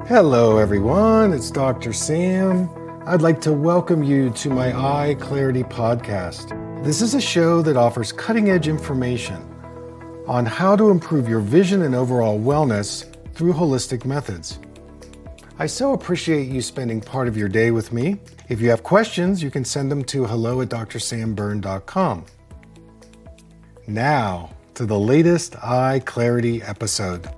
Hello everyone, it's Dr. Sam. I'd like to welcome you to my Eye Clarity podcast. This is a show that offers cutting-edge information on how to improve your vision and overall wellness through holistic methods. I so appreciate you spending part of your day with me. If you have questions, you can send them to hello@drsamberne.com. Now, to the latest Eye Clarity episode.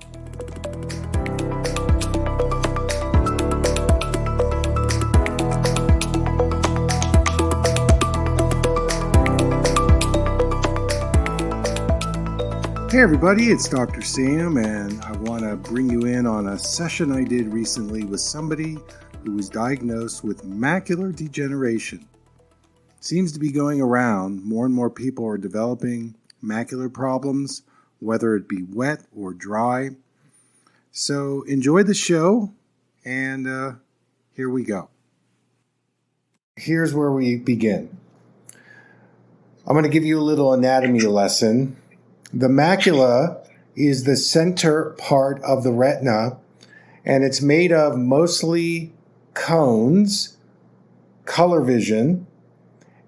Hey everybody, it's Dr. Sam, and I want to bring you in on a session I did recently with somebody who was diagnosed with macular degeneration. Seems to be going around. More and more people are developing macular problems, whether it be wet or dry. So enjoy the show, and here we go. Here's where we begin. I'm going to give you a little anatomy lesson. The macula is the center part of the retina, and it's made of mostly cones, color vision,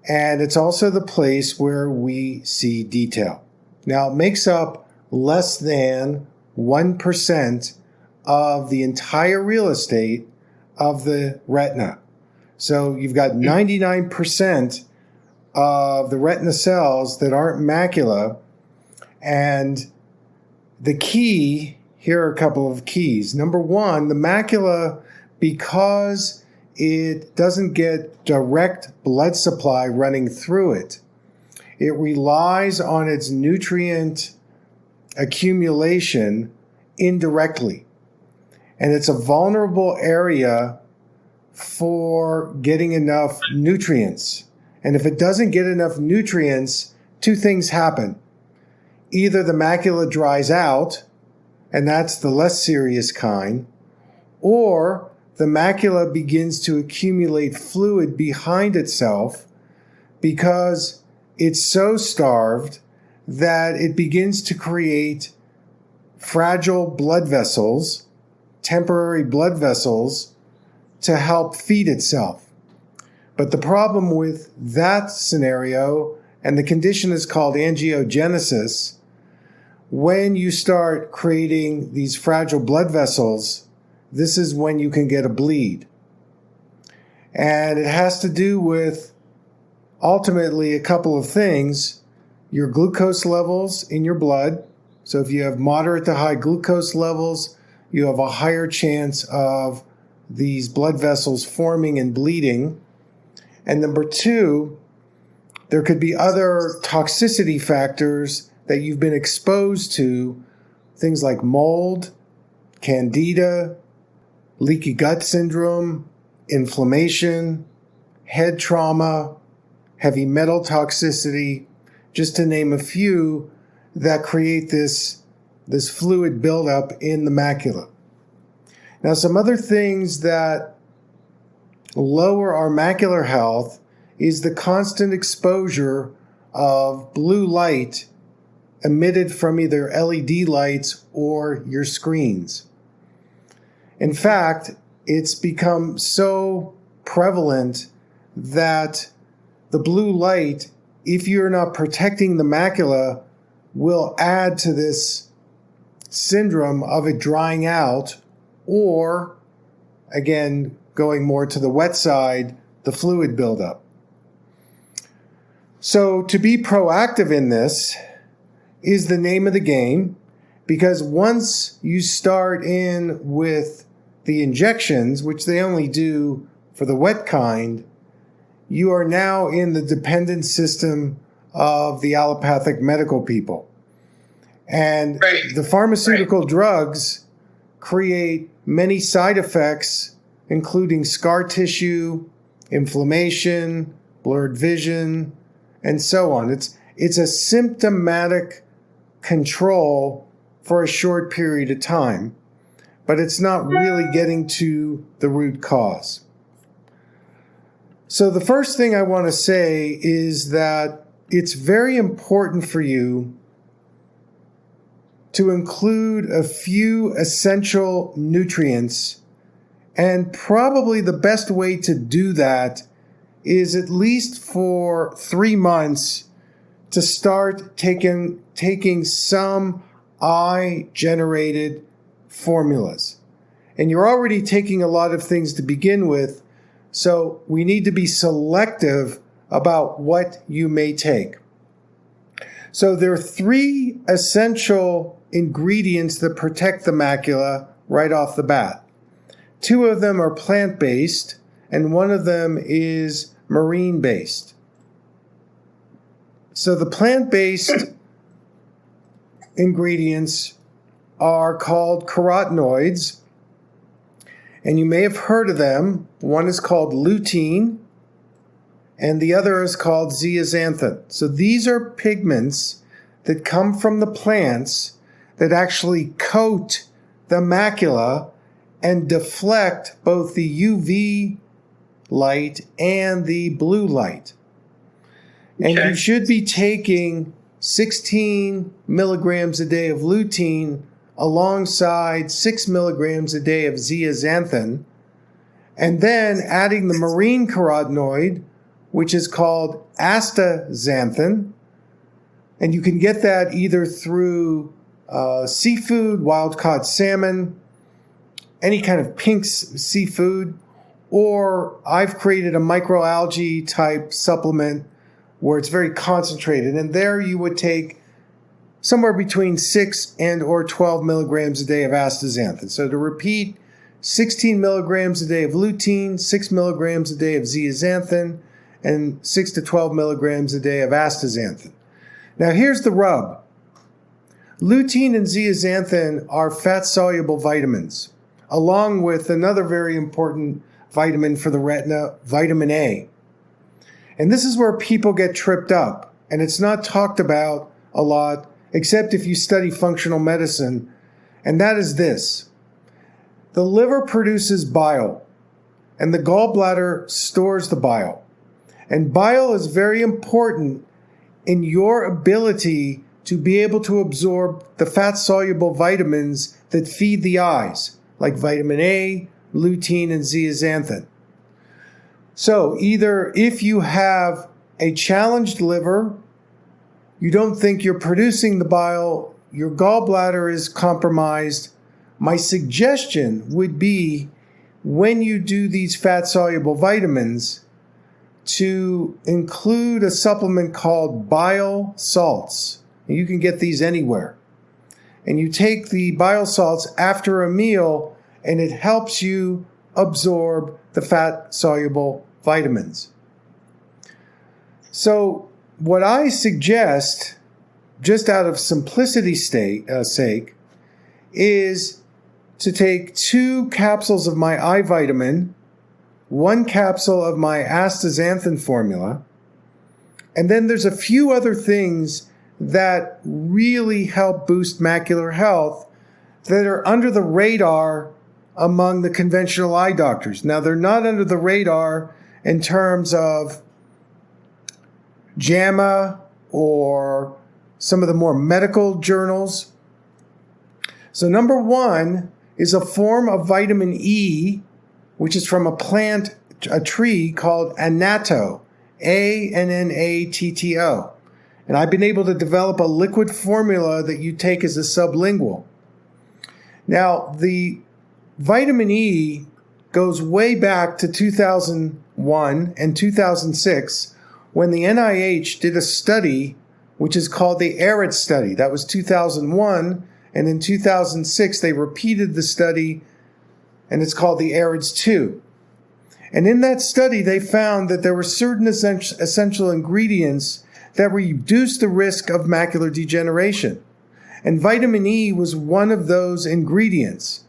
and it's also the place where we see detail. Now, it makes up less than 1% of the entire real estate of the retina. So you've got 99% of the retina cells that aren't macula. And the key, here are a couple of keys. Number one, the macula, because it doesn't get direct blood supply running through it, it relies on its nutrient accumulation indirectly. And it's a vulnerable area for getting enough nutrients. And if it doesn't get enough nutrients, two things happen. Either the macula dries out, and that's the less serious kind, or the macula begins to accumulate fluid behind itself because it's so starved that it begins to create fragile blood vessels, temporary blood vessels, to help feed itself. But the problem with that scenario, and the condition is called angiogenesis, when you start creating these fragile blood vessels, this is when you can get a bleed. And it has to do with ultimately a couple of things. Your glucose levels in your blood. So if you have moderate to high glucose levels, you have a higher chance of these blood vessels forming and bleeding. And number two, there could be other toxicity factors that you've been exposed to, things like mold, candida, leaky gut syndrome, inflammation, head trauma, heavy metal toxicity, just to name a few that create this fluid buildup in the macula. Now, some other things that lower our macular health is the constant exposure of blue light emitted from either LED lights or your screens. In fact, it's become so prevalent that the blue light, if you're not protecting the macula, will add to this syndrome of it drying out, or, again, going more to the wet side, the fluid buildup. So to be proactive in this is the name of the game, because once you start in with the injections, which they only do for the wet kind, you are now in the dependent system of the allopathic medical people. And the pharmaceutical drugs create many side effects, including scar tissue, inflammation, blurred vision, and so on. It's a symptomatic control for a short period of time, but it's not really getting to the root cause. So the first thing I want to say is that it's very important for you to include a few essential nutrients And probably the best way to do that is at least for 3 months to start taking some eye-generated formulas. And you're already taking a lot of things to begin with, so we need to be selective about what you may take. So there are 3 essential ingredients that protect the macula right off the bat. 2 of them are plant-based, and 1 of them is marine-based. So the plant-based ingredients are called carotenoids, and you may have heard of them. One is called lutein, and the other is called zeaxanthin. So these are pigments that come from the plants that actually coat the macula and deflect both the UV light and the blue light. And you should be taking 16 milligrams a day of lutein alongside 6 milligrams a day of zeaxanthin, and then adding the marine carotenoid, which is called astaxanthin. And you can get that either through seafood, wild-caught salmon, any kind of pink seafood, or I've created a microalgae type supplement where it's very concentrated. And there you would take somewhere between 6 and or 12 milligrams a day of astaxanthin. So to repeat, 16 milligrams a day of lutein, 6 milligrams a day of zeaxanthin, and 6 to 12 milligrams a day of astaxanthin. Now here's the rub. Lutein and zeaxanthin are fat-soluble vitamins, along with another very important vitamin for the retina, vitamin A. And this is where people get tripped up, and it's not talked about a lot, except if you study functional medicine, and that is this. The liver produces bile, and the gallbladder stores the bile. And bile is very important in your ability to be able to absorb the fat-soluble vitamins that feed the eyes, like vitamin A, lutein, and zeaxanthin. So either if you have a challenged liver, you don't think you're producing the bile, your gallbladder is compromised, my suggestion would be when you do these fat-soluble vitamins to include a supplement called bile salts. You can get these anywhere. And you take the bile salts after a meal, and it helps you absorb the fat-soluble vitamins. So what I suggest, just out of simplicity's sake, is to take 2 capsules of my eye vitamin, 1 capsule of my astaxanthin formula, and then there's a few other things that really help boost macular health that are under the radar among the conventional eye doctors. Now, they're not under the radar in terms of JAMA or some of the more medical journals. So number 1 is a form of vitamin E, which is from a tree called annatto, Annatto. And I've been able to develop a liquid formula that you take as a sublingual. Now, the vitamin E goes way back to 2001 and 2006 when the NIH did a study which is called the ARID study. That was 2001, and in 2006 they repeated the study, and it's called the ARIDS 2. And in that study they found that there were certain essential ingredients that reduce the risk of macular degeneration. And vitamin E was one of those ingredients.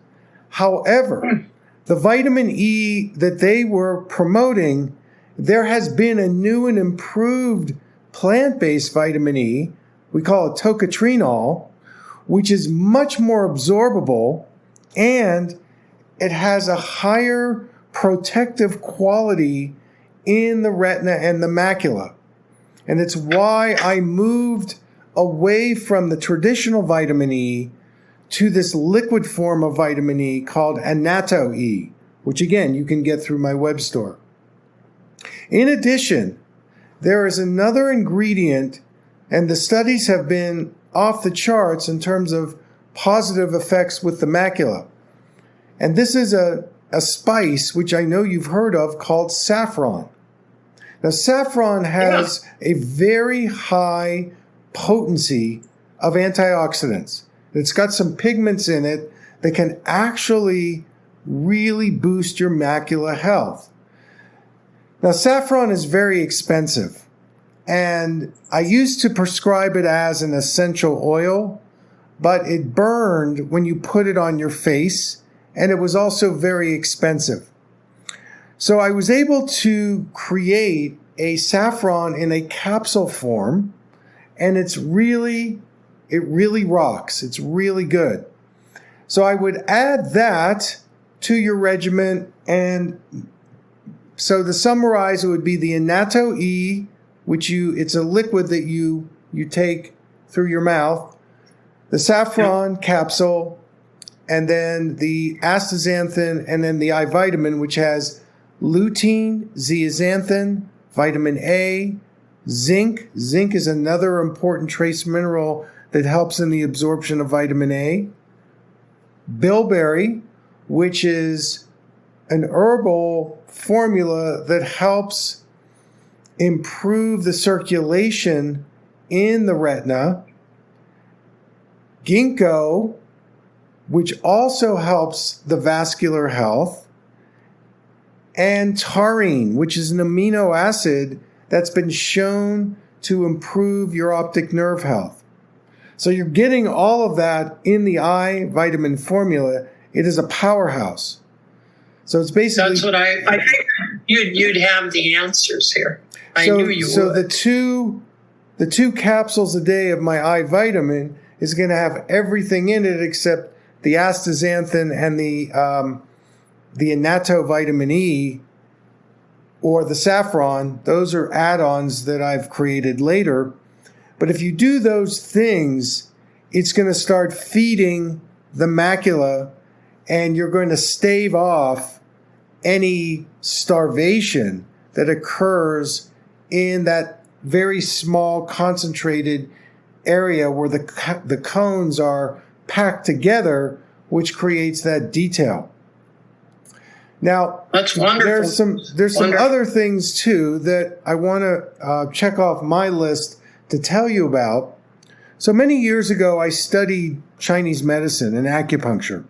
However, the vitamin E that they were promoting, there has been a new and improved plant-based vitamin E, we call it tocotrienol, which is much more absorbable, and it has a higher protective quality in the retina and the macula. And it's why I moved away from the traditional vitamin E to this liquid form of vitamin E called Annatto E, which again, you can get through my web store. In addition, there is another ingredient, and the studies have been off the charts in terms of positive effects with the macula. And this is a spice, which I know you've heard of, called saffron. Now, saffron has a very high potency of antioxidants. It's got some pigments in it that can actually really boost your macular health. Now, saffron is very expensive, and I used to prescribe it as an essential oil, but it burned when you put it on your face, and it was also very expensive. So I was able to create a saffron in a capsule form, and it really rocks. It's really good. So I would add that to your regimen, and so to summarize, it would be the Annatto E, which it's a liquid that you take through your mouth, the saffron capsule, and then the astaxanthin, and then the eye vitamin, which has lutein, zeaxanthin, vitamin A, zinc. Zinc is another important trace mineral that helps in the absorption of vitamin A. Bilberry, which is an herbal formula that helps improve the circulation in the retina. Ginkgo, which also helps the vascular health. And taurine, which is an amino acid that's been shown to improve your optic nerve health. So you're getting all of that in the eye vitamin formula. It is a powerhouse. So it's basically... That's what I think you'd have the answers here. I knew you would. So the two capsules a day of my eye vitamin is going to have everything in it except the astaxanthin and the annatto vitamin E or the saffron. Those are add-ons that I've created later. But if you do those things, it's going to start feeding the macula, and you're going to stave off any starvation that occurs in that very small concentrated area where the cones are packed together, which creates that detail. Now, that's wonderful. There's some other things too that I want to check off my list to tell you about. So many years ago, I studied Chinese medicine and acupuncture,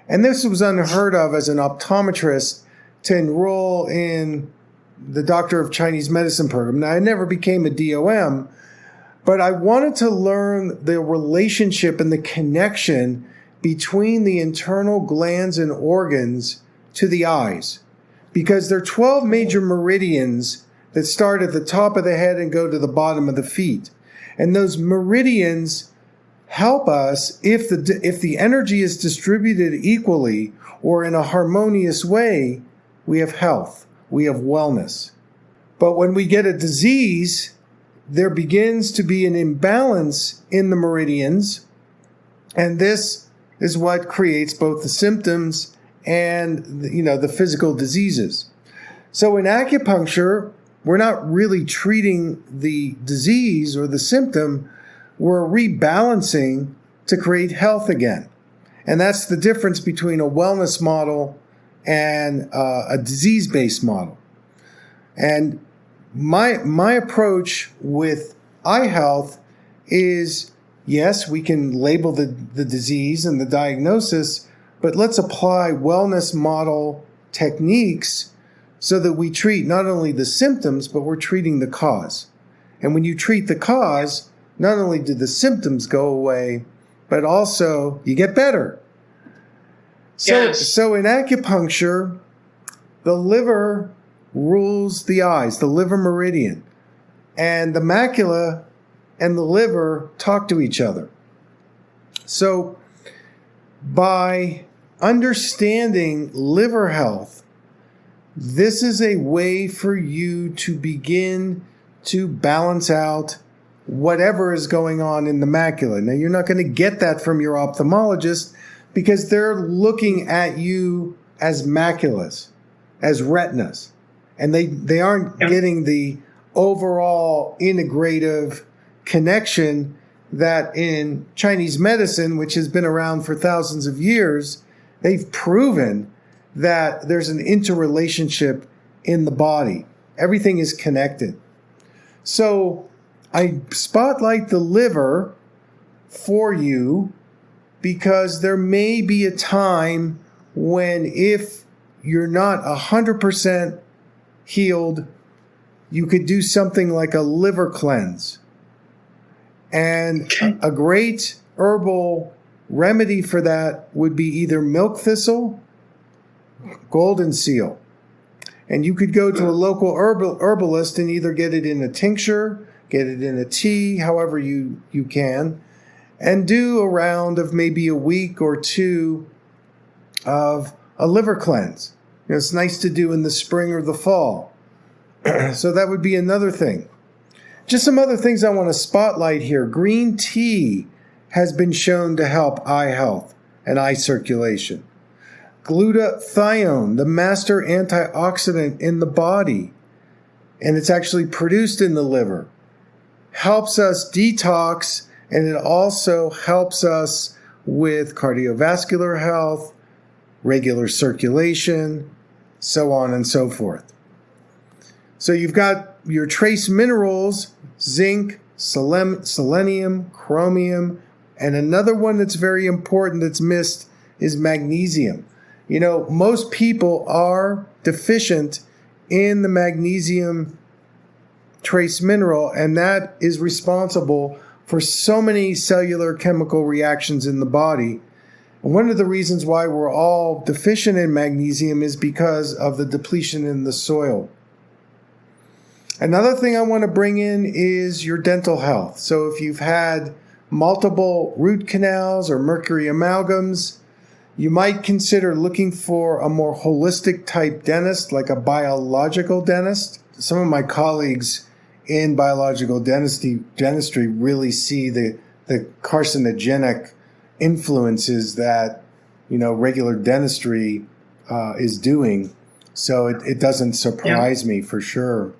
and this was unheard of as an optometrist to enroll in the Doctor of Chinese Medicine program. Now, I never became a DOM, but I wanted to learn the relationship and the connection between the internal glands and organs to the eyes, because there are 12 major meridians that start at the top of the head and go to the bottom of the feet. And those meridians help us, if the energy is distributed equally or in a harmonious way, we have health, we have wellness. But when we get a disease, there begins to be an imbalance in the meridians, and this is what creates both the symptoms and the physical diseases. So in acupuncture, we're not really treating the disease or the symptom, we're rebalancing to create health again. And that's the difference between a wellness model and a disease-based model. And my approach with eye health is, yes, we can label the disease and the diagnosis, but let's apply wellness model techniques so that we treat not only the symptoms, but we're treating the cause. And when you treat the cause, not only do the symptoms go away, but also you get better. So in acupuncture, the liver rules the eyes, the liver meridian, and the macula and the liver talk to each other. So by understanding liver health, this is a way for you to begin to balance out whatever is going on in the macula. Now, you're not going to get that from your ophthalmologist because they're looking at you as maculas, as retinas. And they aren't getting the overall integrative connection that in Chinese medicine, which has been around for thousands of years, they've proven that there's an interrelationship in the body. Everything is connected. So I spotlight the liver for you because there may be a time when, if you're not 100% healed, you could do something like a liver cleanse. And a great herbal remedy for that would be either milk thistle, golden seal. And you could go to a local herbalist and either get it in a tincture, get it in a tea, however you can, and do a round of maybe a week or two of a liver cleanse. It's nice to do in the spring or the fall. So that would be another thing. Just some other things I want to spotlight here. Green tea has been shown to help eye health and eye circulation. Glutathione, the master antioxidant in the body, and it's actually produced in the liver, helps us detox, and it also helps us with cardiovascular health, regular circulation, so on and so forth. So you've got your trace minerals, zinc, selenium, chromium, and another one that's very important that's missed is magnesium. Most people are deficient in the magnesium trace mineral, and that is responsible for so many cellular chemical reactions in the body. And one of the reasons why we're all deficient in magnesium is because of the depletion in the soil. Another thing I want to bring in is your dental health. So if you've had multiple root canals or mercury amalgams, you might consider looking for a more holistic type dentist, like a biological dentist. Some of my colleagues in biological dentistry really see the carcinogenic influences that regular dentistry is doing. So it doesn't surprise me for sure.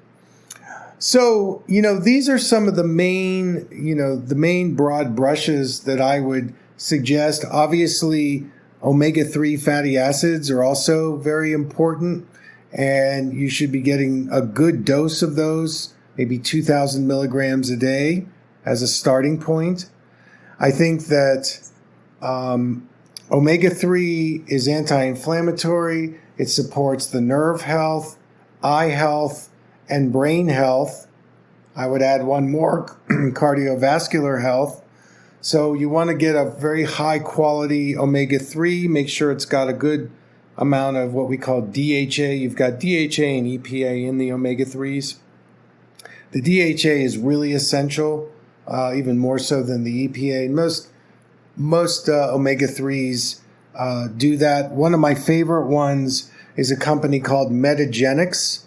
So, these are some of the main broad brushes that I would suggest. Obviously, omega-3 fatty acids are also very important, and you should be getting a good dose of those, maybe 2,000 milligrams a day as a starting point. I think that omega-3 is anti-inflammatory. It supports the nerve health, eye health, and brain health. I would add one more, cardiovascular health. So you want to get a very high quality omega-3. Make sure it's got a good amount of what we call DHA. You've got DHA and EPA in the omega-3s. The DHA is really essential, even more so than the EPA. Most omega-3s do that. One of my favorite ones is a company called Metagenics,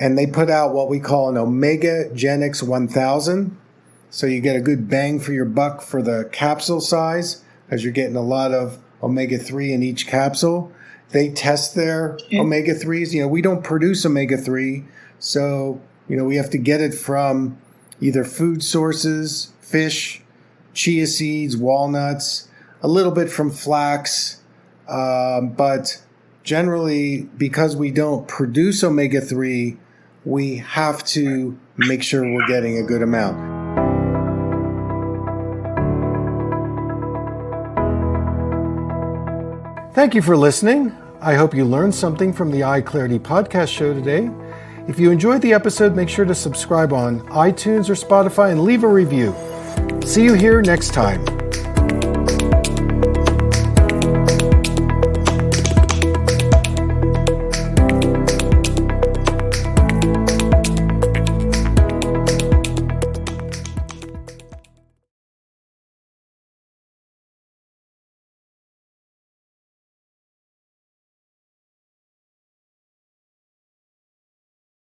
and they put out what we call an Omega Genix 1000. So you get a good bang for your buck for the capsule size, as you're getting a lot of omega-3 in each capsule. They test their omega-3s. We don't produce omega-3, so we have to get it from either food sources, fish, chia seeds, walnuts, a little bit from flax, but generally, because we don't produce omega-3, we have to make sure we're getting a good amount. Thank you for listening. I hope you learned something from the Eye Clarity podcast show today. If you enjoyed the episode, make sure to subscribe on iTunes or Spotify and leave a review. See you here next time.